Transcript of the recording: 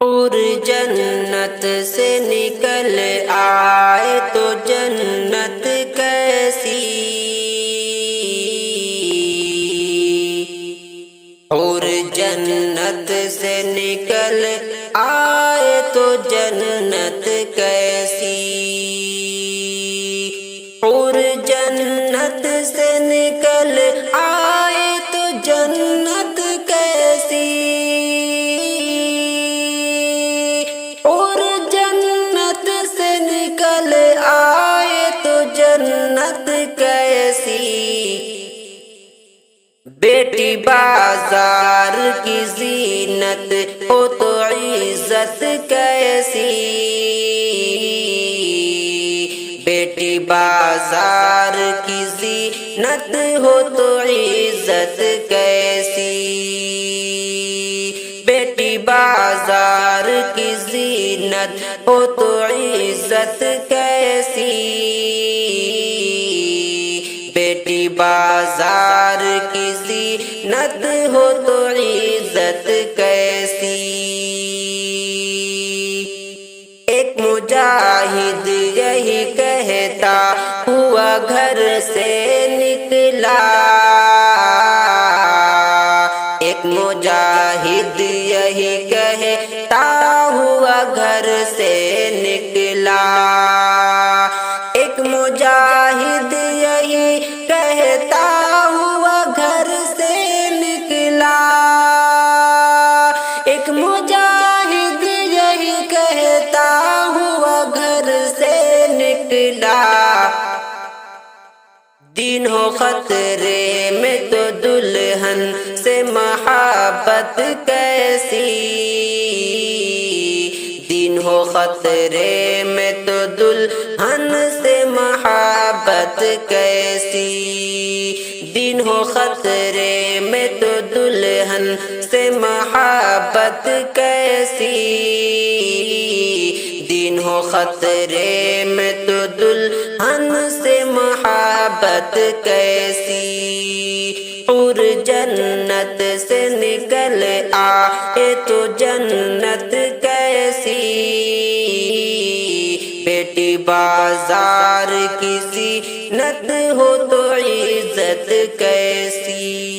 حور جنت سے نکل آئے تو جنت کیسی، حور جنت سے نکل آئے تو جنت کیسی، حور جنت سے نکل آئے تو جنت کیسی، حور جنت سے نکل آئے تو جنت کیسی، بیٹی بازار کی زینت ہو تو عزت کیسی، بیٹی بازار کی زینت ہو تو عزت کیسی، بیٹی بازار کی زینت ہو تو عزت کیسی، بیٹی بازار کی زینت ہو تو عزت کیسی، ایک مجاہد یہی کہتا ہوا گھر سے نکلا، ایک مجاہد یہی کہتا ہوا گھر سے نکلا، ایک مجاہد یہی کہتا ہوا گھر سے نکلا، ایک مجاہد یہی کہتا ہوا گھر سے نکلا، دین ہو خطرے میں تو دلہن سے محبت کیسی، دین ہو خطرے میں تو دلہن سے محبت کیسی، دین ہو خطرے میں تو دلہن سے محبت کیسی، دین ہو خطرے میں تو دلہن سے محبت کیسی، حور جنت سے نکل آئے تو جنت کیسی، بیٹی بازار کی زینت ہو تو عزت کیسی۔